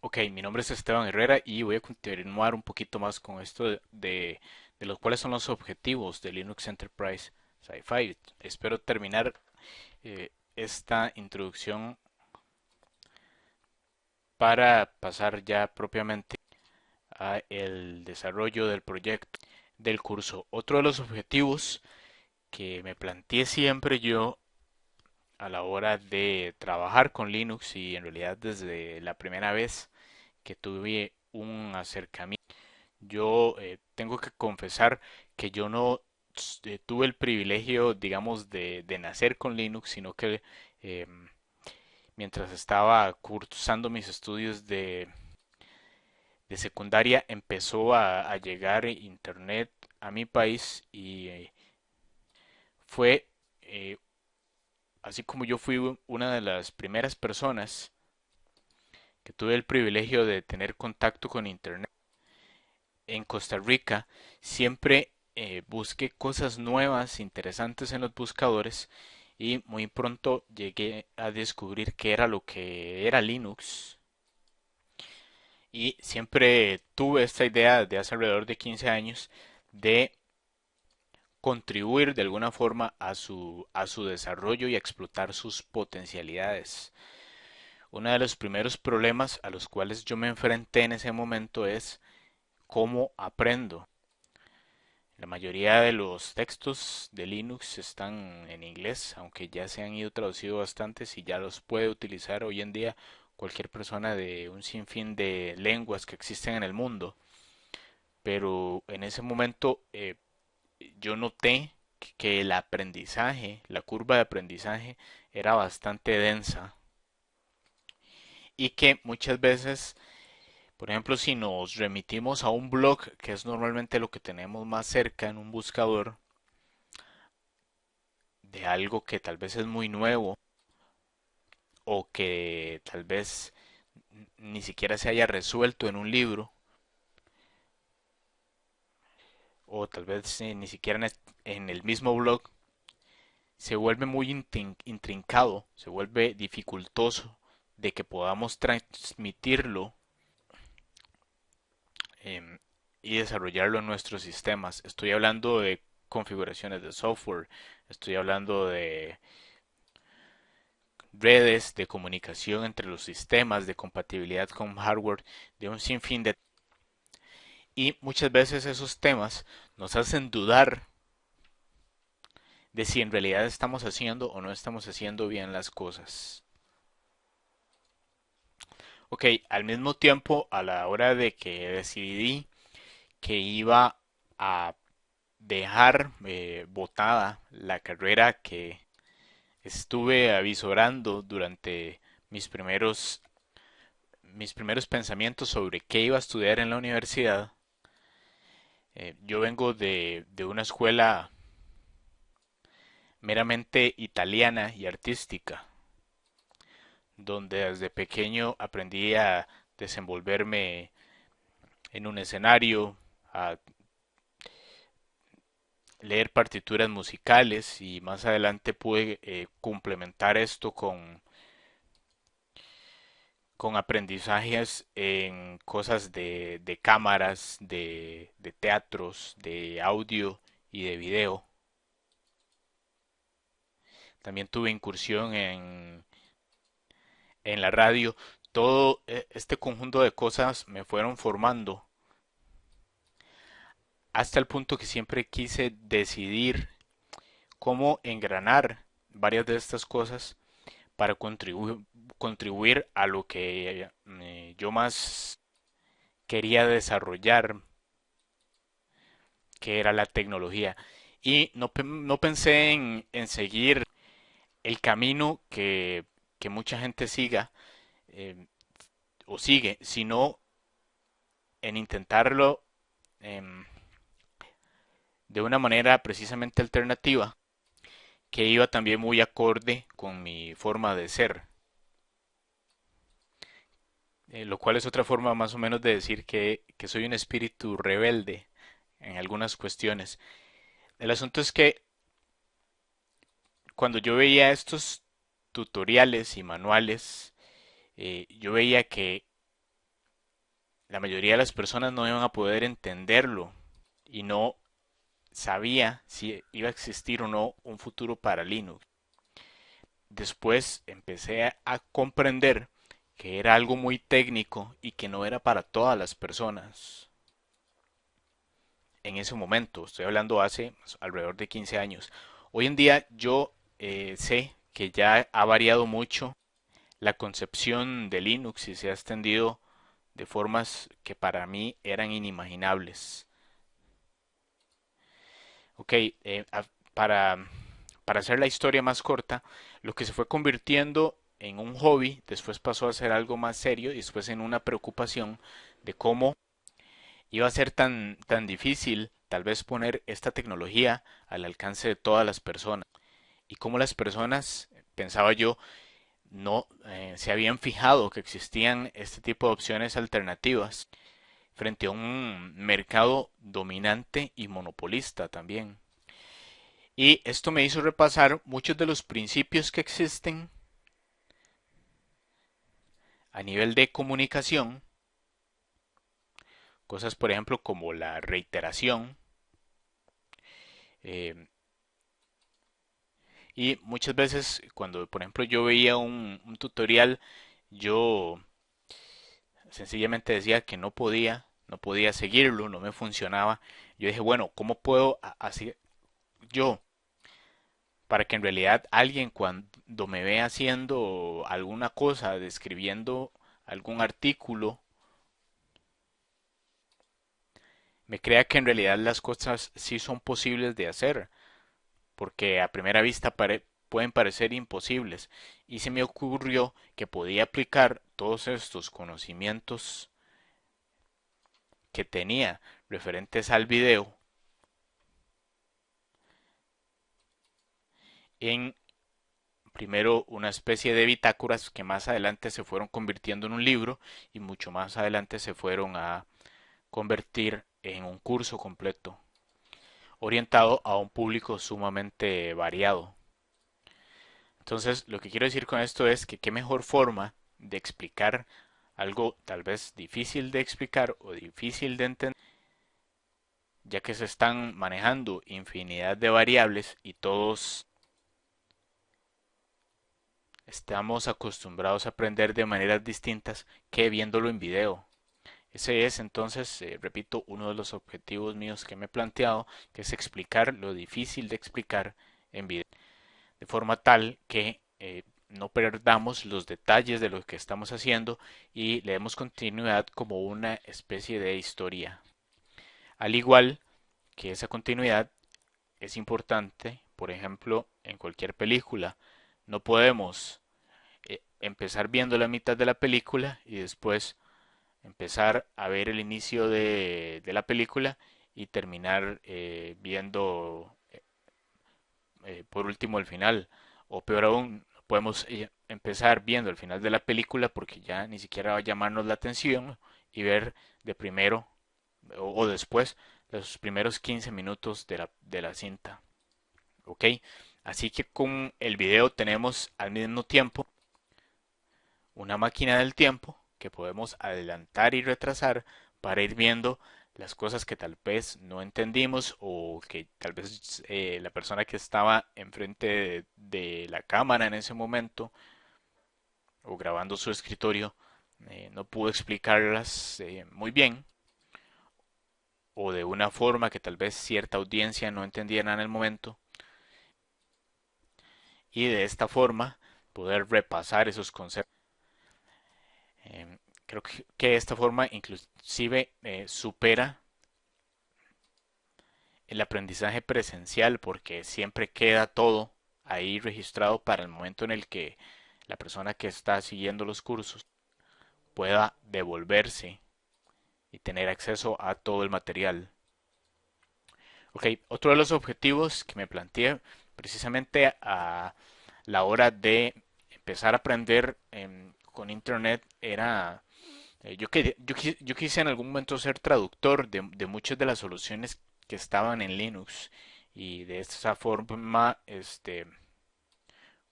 Ok, mi nombre es Esteban Herrera y voy a continuar un poquito más con esto de los cuáles son los objetivos de Linux Enterprise Sci-Fi. Espero terminar esta introducción para pasar ya propiamente a el desarrollo del proyecto del curso. Otro de los objetivos que me planteé siempre yo a la hora de trabajar con Linux y en realidad desde la primera vez que tuve un acercamiento. Yo tengo que confesar que yo no tuve el privilegio, digamos, de nacer con Linux, sino que eh, mientras estaba cursando mis estudios de secundaria empezó a llegar Internet a mi país y fue, eh, así como yo fui una de las primeras personas que tuve el privilegio de tener contacto con Internet en Costa Rica, siempre busqué cosas nuevas, interesantes en los buscadores y muy pronto llegué a descubrir qué era lo que era Linux. Y siempre tuve esta idea desde hace alrededor de 15 años de contribuir de alguna forma a su desarrollo y a explotar sus potencialidades. Uno de los primeros problemas a los cuales yo me enfrenté en ese momento es cómo aprendo. La mayoría de los textos de Linux están en inglés, aunque ya se han ido traducidos bastantes y ya los puede utilizar hoy en día cualquier persona de un sinfín de lenguas que existen en el mundo. Pero en ese momento yo noté que el aprendizaje, la curva de aprendizaje era bastante densa y que muchas veces, por ejemplo, si nos remitimos a un blog, que es normalmente lo que tenemos más cerca en un buscador, de algo que tal vez es muy nuevo o que tal vez ni siquiera se haya resuelto en un libro o tal vez ni siquiera en el mismo blog, se vuelve muy intrincado, se vuelve dificultoso de que podamos transmitirlo eh, y desarrollarlo en nuestros sistemas. Estoy hablando de configuraciones de software, estoy hablando de redes, de comunicación entre los sistemas, de compatibilidad con hardware, de un sinfín de... Y muchas veces esos temas nos hacen dudar de si en realidad estamos haciendo o no estamos haciendo bien las cosas. Ok, al mismo tiempo, a la hora de que decidí que iba a dejar botada la carrera que estuve avisorando durante mis primeros pensamientos sobre qué iba a estudiar en la universidad. Yo vengo de una escuela meramente italiana y artística, donde desde pequeño aprendí a desenvolverme en un escenario, a leer partituras musicales y más adelante pude complementar esto con aprendizajes en cosas de cámaras, de teatros, de audio y de video. También tuve incursión en la radio. Todo este conjunto de cosas me fueron formando hasta el punto que siempre quise decidir cómo engranar varias de estas cosas para contribuir a lo que yo más quería desarrollar, que era la tecnología. Y no pensé en seguir el camino que mucha gente siga eh, o sigue, sino en intentarlo em, de una manera precisamente alternativa que iba también muy acorde con mi forma de ser, lo cual es otra forma más o menos de decir que soy un espíritu rebelde en algunas cuestiones. El asunto es que cuando yo veía estos tutoriales y manuales yo veía que la mayoría de las personas no iban a poder entenderlo y no sabía si iba a existir o no un futuro para Linux. Después empecé a comprender que era algo muy técnico y que no era para todas las personas. En ese momento, estoy hablando hace alrededor de 15 años. Hoy en día yo sé que ya ha variado mucho la concepción de Linux y se ha extendido de formas que para mí eran inimaginables. Ok, para, para hacer la historia más corta, lo que se fue convirtiendo en un hobby, después pasó a ser algo más serio y después en una preocupación de cómo iba a ser tan difícil tal vez poner esta tecnología al alcance de todas las personas y cómo las personas, pensaba yo, no se habían fijado que existían este tipo de opciones alternativas frente a un mercado dominante y monopolista también. Y esto me hizo repasar muchos de los principios que existen a nivel de comunicación, cosas por ejemplo como la reiteración, eh, y muchas veces cuando por ejemplo yo veía un tutorial, yo sencillamente decía que no podía seguirlo, no me funcionaba. Yo dije, bueno, ¿cómo puedo hacer yo para que en realidad alguien cuando me ve haciendo alguna cosa, describiendo algún artículo, me crea que en realidad las cosas sí son posibles de hacer, porque a primera vista pueden parecer imposibles. Y se me ocurrió que podía aplicar todos estos conocimientos que tenía referentes al video en primero una especie de bitácoras que más adelante se fueron convirtiendo en un libro y mucho más adelante se fueron a convertir en un curso completo orientado a un público sumamente variado. Entonces, lo que quiero decir con esto es que qué mejor forma de explicar algo tal vez difícil de explicar o difícil de entender, ya que se están manejando infinidad de variables y todos estamos acostumbrados a aprender de maneras distintas que viéndolo en video. Ese es entonces, repito, uno de los objetivos míos que me he planteado, que es explicar lo difícil de explicar en video, de forma tal que no perdamos los detalles de lo que estamos haciendo y le demos continuidad como una especie de historia. Al igual que esa continuidad es importante, por ejemplo, en cualquier película, no podemos empezar viendo la mitad de la película y después empezar a ver el inicio de la película y terminar viendo por último el final. O peor aún, podemos empezar viendo el final de la película porque ya ni siquiera va a llamarnos la atención y ver de primero o después los primeros 15 minutos de la cinta. ¿Ok? Así que con el video tenemos al mismo tiempo una máquina del tiempo que podemos adelantar y retrasar para ir viendo las cosas que tal vez no entendimos o que tal vez la persona que estaba enfrente de la cámara en ese momento o grabando su escritorio no pudo explicarlas muy bien o de una forma que tal vez cierta audiencia no entendiera en el momento y de esta forma poder repasar esos conceptos. Creo que de esta forma inclusive supera el aprendizaje presencial porque siempre queda todo ahí registrado para el momento en el que la persona que está siguiendo los cursos pueda devolverse y tener acceso a todo el material. Ok, otro de los objetivos que me planteé precisamente a la hora de empezar a aprender con internet era yo quise en algún momento ser traductor de muchas de las soluciones que estaban en Linux y de esa forma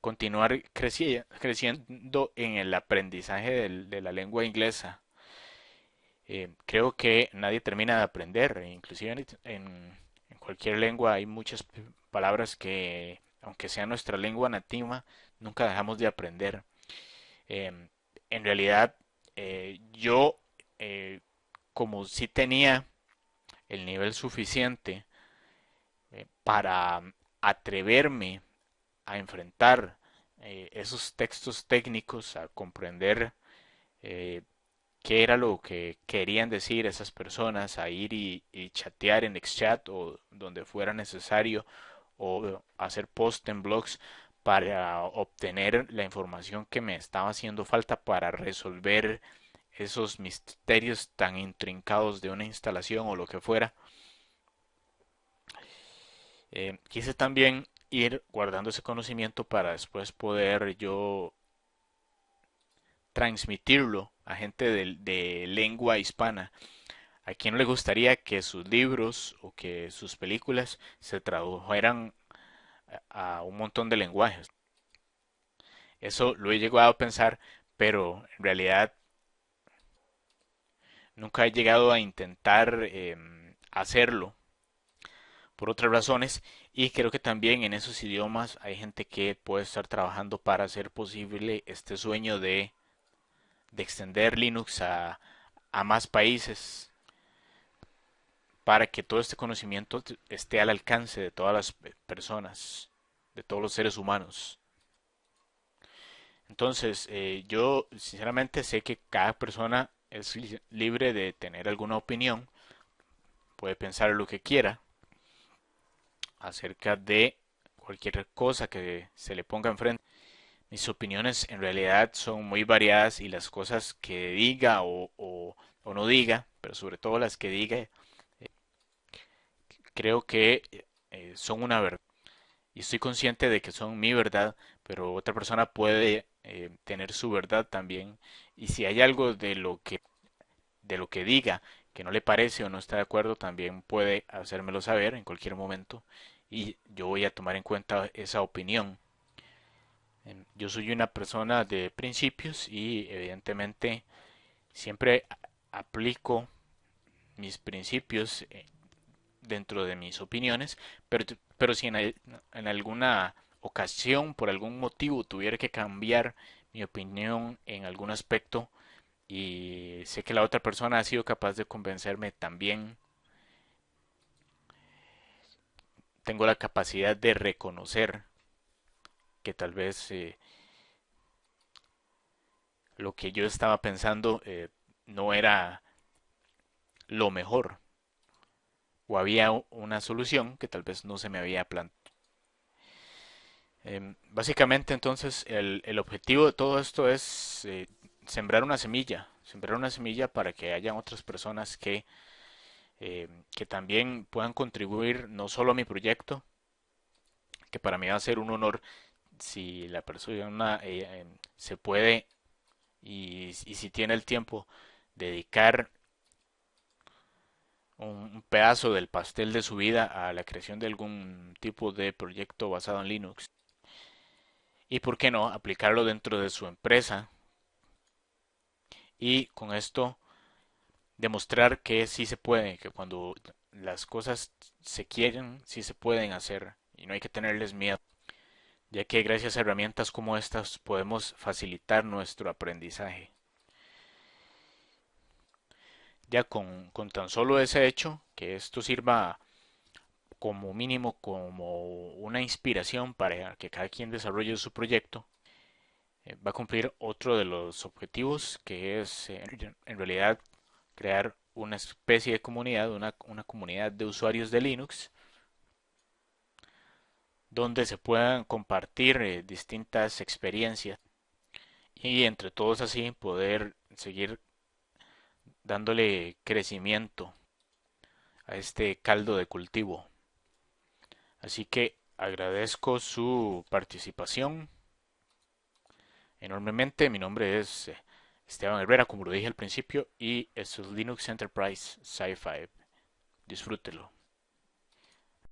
continuar creciendo en el aprendizaje de la lengua inglesa. Creo que nadie termina de aprender, inclusive en cualquier lengua hay muchas palabras que, aunque sea nuestra lengua nativa, nunca dejamos de aprender. Em, en realidad, yo, eh, como si tenía el nivel suficiente para atreverme a enfrentar esos textos técnicos, a comprender eh, qué era lo que querían decir esas personas, a ir y chatear en XChat o donde fuera necesario, o hacer post en blogs para obtener la información que me estaba haciendo falta para resolver esos misterios tan intrincados de una instalación o lo que fuera. Quise también ir guardando ese conocimiento para después poder yo transmitirlo a gente de lengua hispana. ¿A quién no le gustaría que sus libros o que sus películas se tradujeran a un montón de lenguajes? Eso lo he llegado a pensar, pero en realidad nunca he llegado a intentar hacerlo por otras razones, y creo que también en esos idiomas hay gente que puede estar trabajando para hacer posible este sueño de extender Linux a más países para que todo este conocimiento esté al alcance de todas las personas, de todos los seres humanos. Entonces, yo sinceramente sé que cada persona es libre de tener alguna opinión, puede pensar lo que quiera acerca de cualquier cosa que se le ponga enfrente. Mis opiniones en realidad son muy variadas, y las cosas que diga o no diga, pero sobre todo las que diga, creo que son una verdad. Y estoy consciente de que son mi verdad, pero otra persona puede tener su verdad también. Y si hay algo de lo que diga que no le parece o no está de acuerdo, también puede hacérmelo saber en cualquier momento, y yo voy a tomar en cuenta esa opinión. Yo soy una persona de principios y evidentemente siempre aplico mis principios dentro de mis opiniones, pero si en alguna ocasión, por algún motivo, tuviera que cambiar mi opinión en algún aspecto y sé que la otra persona ha sido capaz de convencerme también, tengo la capacidad de reconocer que tal vez lo que yo estaba pensando no era lo mejor, o había una solución que tal vez no se me había planteado. Básicamente entonces el objetivo de todo esto es sembrar una semilla para que haya otras personas que también puedan contribuir no solo a mi proyecto, que para mí va a ser un honor si la persona se puede y si tiene el tiempo, dedicar un pedazo del pastel de su vida a la creación de algún tipo de proyecto basado en Linux. Y por qué no aplicarlo dentro de su empresa, y con esto demostrar que sí se puede, que cuando las cosas se quieren, sí se pueden hacer y no hay que tenerles miedo, ya que gracias a herramientas como estas podemos facilitar nuestro aprendizaje. Ya con tan solo ese hecho, que esto sirva como mínimo como una inspiración para que cada quien desarrolle su proyecto, va a cumplir otro de los objetivos, que es en realidad crear una especie de comunidad, una comunidad de usuarios de Linux, donde se puedan compartir distintas experiencias y entre todos así poder seguir dándole crecimiento a este caldo de cultivo. Así que agradezco su participación enormemente. Mi nombre es Esteban Herrera, como lo dije al principio, y esto es Linux Enterprise Sci-Fi. Disfrútelo.